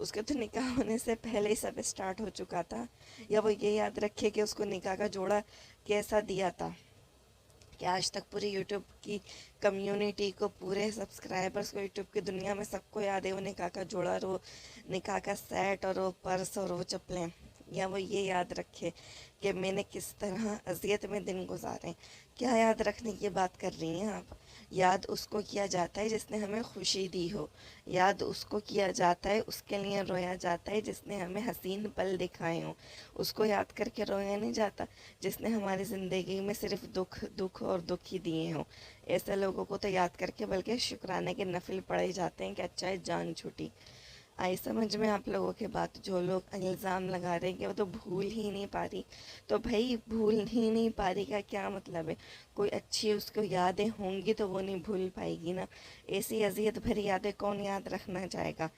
اس کے تو نکاح ہونے سے پہلے ہی سب اسٹارٹ ہو چکا تھا، یا وہ یہ یاد رکھے کہ اس کو نکاح کا جوڑا کیسا دیا تھا، کہ آج تک پوری یوٹیوب کی کمیونٹی کو، پورے سبسکرائبرز کو، یوٹیوب کی دنیا میں سب کو یاد ہے وہ نکاح کا جوڑا اور وہ نکاح کا سیٹ اور وہ پرس اور وہ چپلیں، یا وہ یہ یاد رکھے کہ میں نے کس طرح اذیت میں دن گزارے. کیا یاد رکھنے کی بات کر رہی ہیں آپ؟ یاد اس کو کیا جاتا ہے جس نے ہمیں خوشی دی ہو، یاد اس کو کیا جاتا ہے، اس کے لیے رویا جاتا ہے جس نے ہمیں حسین پل دکھائے ہوں. اس کو یاد کر کے رویا نہیں جاتا جس نے ہماری زندگی میں صرف دکھ اور دکھ ہی دیے ہوں. ایسے لوگوں کو تو یاد کر کے بلکہ شکرانے کے نفل پڑے جاتے ہیں کہ اچھا ہے جان چھوٹی. آئی سمجھ میں آپ لوگوں کے بات؟ جو لوگ الزام لگا رہے ہیں کہ وہ تو بھول ہی نہیں پا رہی، تو بھائی بھول ہی نہیں پا رہی کا کیا مطلب ہے؟ کوئی اچھی اس کو یادیں ہوں گی تو وہ نہیں بھول پائے گی نا. ایسی اذیت بھری یادیں کون یاد رکھنا چاہے گا؟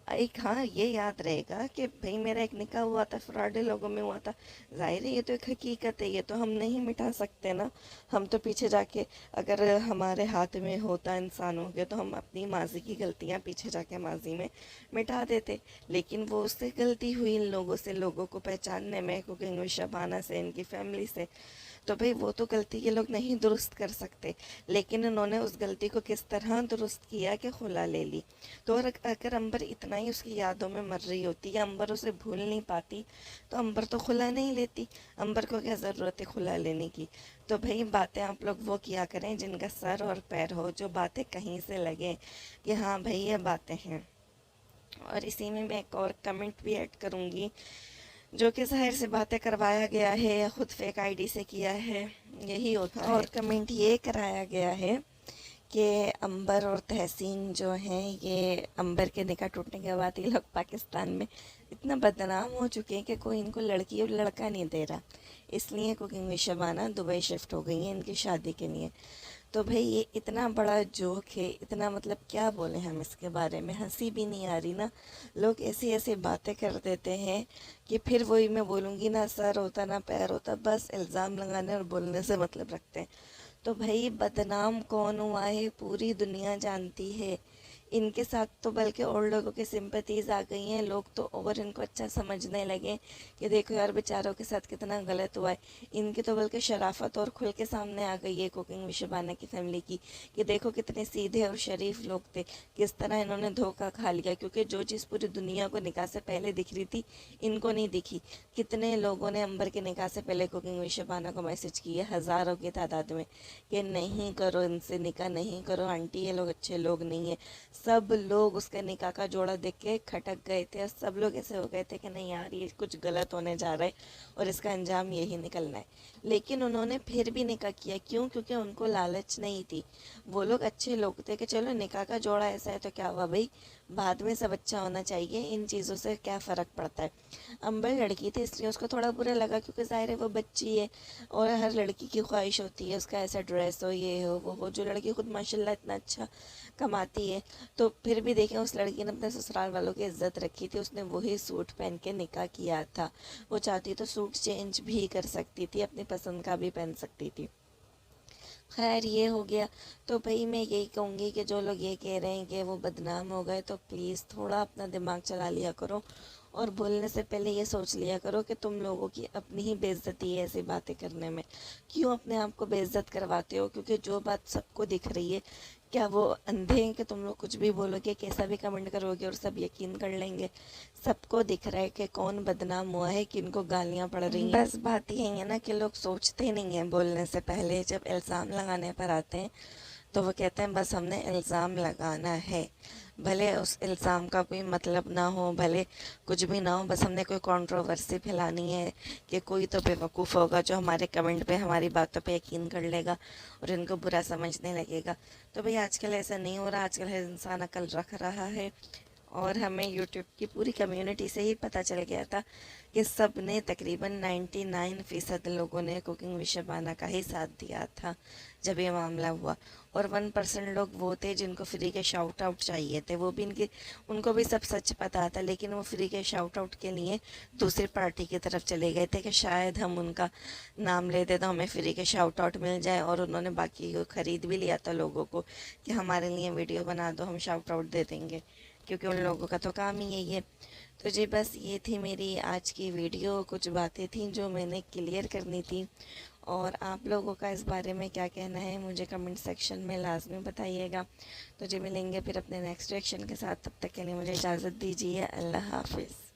ایک ہاں یہ یاد رہے گا کہ بھئی میرا ایک نکاح ہوا تھا، فراڈے لوگوں میں ہوا تھا. ظاہر ہے یہ تو ایک حقیقت ہے، یہ تو ہم نہیں مٹا سکتے نا. ہم تو پیچھے جا کے اگر ہمارے ہاتھ میں ہوتا انسانوں کے تو ہم اپنی ماضی کی غلطیاں پیچھے جا کے ماضی میں مٹا دیتے. لیکن وہ اس سے غلطی ہوئی ان لوگوں سے، لوگوں کو پہچاننے میں، کوکنگ وتھ شبانہ سے، ان کی فیملی سے. تو بھئی وہ تو غلطی یہ لوگ نہیں درست کر سکتے، لیکن انہوں نے اس غلطی کو کس طرح درست کیا کہ خلا لے لی. تو اگر امبر اتنا ہی اس کی یادوں میں مر رہی ہوتی یا امبر اسے بھول نہیں پاتی تو امبر تو خلا نہیں لیتی. امبر کو کیا ضرورت ہے خلا لینے کی؟ تو بھئی باتیں آپ لوگ وہ کیا کریں جن کا سر اور پیر ہو، جو باتیں کہیں سے لگیں کہ ہاں بھئی یہ باتیں ہیں. اور اسی میں ایک اور کمنٹ بھی ایڈ کروں گی جو کہ ظاہر سے باتیں کروایا گیا ہے یا خود فیک آئی ڈی سے کیا ہے، یہی ہوتا ہے. اور کمنٹ یہ کرایا گیا ہے کہ امبر اور تحسین جو ہیں، یہ امبر کے نکاح ٹوٹنے کے بعد یہ لوگ پاکستان میں اتنا بدنام ہو چکے ہیں کہ کوئی ان کو لڑکی اور لڑکا نہیں دے رہا. اس لیے cooking with Shabana Dubai shift ہو گئی ہیں ان کی شادی کے لیے. تو بھئی یہ اتنا بڑا جوک ہے، اتنا مطلب کیا بولیں ہم اس کے بارے میں؟ ہنسی بھی نہیں آ رہی نا. لوگ ایسی ایسی باتیں کر دیتے ہیں کہ پھر وہی میں بولوں گی نہ سر ہوتا نہ پیر ہوتا، بس الزام لگانے اور بولنے سے مطلب رکھتے ہیں. تو بھئی بدنام کون ہوا ہے پوری دنیا جانتی ہے. ان کے ساتھ تو بلکہ اور لوگوں کی سمپتیز آ گئی ہیں، لوگ تو اور ان کو اچھا سمجھنے لگے کہ دیکھو یار بیچاروں کے ساتھ کتنا غلط ہوا ہے. ان کی تو بلکہ شرافت اور کھل کے سامنے آ گئی ہے کوکنگ وتھ شبانہ کی فیملی کی، کہ دیکھو کتنے سیدھے اور شریف لوگ تھے، کس طرح انہوں نے دھوکہ کھا لیا. کیونکہ جو چیز پوری دنیا کو نکاح سے پہلے دکھ رہی تھی ان کو نہیں دکھی. کتنے لوگوں نے امبر کے نکاح سے پہلے کوکنگ وتھ شبانہ کو میسج کیے، ہزاروں کی تعداد میں، کہ نہیں کرو ان سے نکاح، نہیں کرو آنٹی، یہ لوگ اچھے لوگ نہیں ہیں. سب لوگ اس کے نکاح کا جوڑا دیکھ کے کھٹک گئے تھے اور سب لوگ ایسے ہو گئے تھے کہ نہیں یار یہ کچھ غلط ہونے جا رہا ہے اور اس کا انجام یہی نکلنا ہے. لیکن انہوں نے پھر بھی نکاح کیا. کیوں؟ کیونکہ ان کو لالچ نہیں تھی. وہ لوگ اچھے لوگ تھے کہ چلو نکاح کا جوڑا ایسا ہے تو کیا ہوا بھائی، بعد میں سب اچھا ہونا چاہیے، ان چیزوں سے کیا فرق پڑتا ہے. امبر لڑکی تھی اس لیے اس کو تھوڑا برا لگا، کیونکہ ظاہر ہے وہ بچی ہے اور ہر لڑکی کی خواہش ہوتی ہے اس کا ایسا ڈریس ہو، یہ ہو وہ ہو. جو لڑکی خود ماشاءاللہ اتنا اچھا کماتی ہے، تو پھر بھی دیکھیں اس لڑکی نے اپنے سسرال والوں کی عزت رکھی تھی. اس نے وہی سوٹ پہن کے نکاح کیا تھا. وہ چاہتی تو سوٹ چینج بھی کر سکتی تھی، اپنی پسند کا بھی پہن سکتی تھی. خیر یہ ہو گیا. تو بھئی میں یہی کہوں گی کہ جو لوگ یہ کہہ رہے ہیں کہ وہ بدنام ہو گئے، تو پلیز تھوڑا اپنا دماغ چلا لیا کرو اور بولنے سے پہلے یہ سوچ لیا کرو کہ تم لوگوں کی اپنی ہی بے عزتی ہے ایسی باتیں کرنے میں. کیوں اپنے آپ کو بے عزت کرواتے ہو؟ کیونکہ جو بات سب کو دکھ رہی ہے، کیا وہ اندھے ہیں کہ تم لوگ کچھ بھی بولو گے، کیسا بھی کمنٹ کرو گے اور سب یقین کر لیں گے؟ سب کو دکھ رہا ہے کہ کون بدنام ہوا ہے، کن کو گالیاں پڑ رہی ہیں. بس بات یہ ہے نا کہ لوگ سوچتے نہیں ہیں بولنے سے پہلے. جب الزام لگانے پر آتے ہیں تو وہ کہتے ہیں بس ہم نے الزام لگانا ہے، بھلے اس الزام کا کوئی مطلب نہ ہو، بھلے کچھ بھی نہ ہو، بس ہم نے کوئی کنٹروورسی پھیلانی ہے کہ کوئی تو بیوقوف ہوگا جو ہمارے کمنٹ پہ ہماری باتوں پہ یقین کر لے گا اور ان کو برا سمجھنے لگے گا. تو بھئی آج کل ایسا نہیں ہو رہا. آج کل ہر انسان عقل رکھ رہا ہے. اور ہمیں یوٹیوب کی پوری کمیونٹی سے ہی پتہ چل گیا تھا کہ سب نے تقریباً 99% لوگوں نے کوکنگ وتھ شبانہ کا ہی ساتھ دیا تھا جب یہ معاملہ ہوا. اور 1% لوگ وہ تھے جن کو فری کے شاؤٹ آؤٹ چاہیے تھے. وہ بھی ان کو بھی سب سچ پتا تھا، لیکن وہ فری کے شاؤٹ آؤٹ کے لیے دوسری پارٹی کی طرف چلے گئے تھے کہ شاید ہم ان کا نام لے دیں تو ہمیں فری کے شاؤٹ آؤٹ مل جائے. اور انہوں نے باقی کو خرید بھی لیا تھا لوگوں کو کہ ہمارے لیے ویڈیو بنا دو، ہم شاؤٹ آؤٹ دے دیں گے. کیونکہ ان لوگوں کا تو کام ہی یہی ہے. تو جی بس یہ تھی میری آج کی ویڈیو. کچھ باتیں تھیں جو میں نے کلیئر کرنی تھی، اور آپ لوگوں کا اس بارے میں کیا کہنا ہے مجھے کمنٹ سیکشن میں لازمی بتائیے گا. تو جی ملیں گے پھر اپنے نیکسٹ ریئیکشن کے ساتھ. تب تک کے لیے مجھے اجازت دیجیے. اللہ حافظ.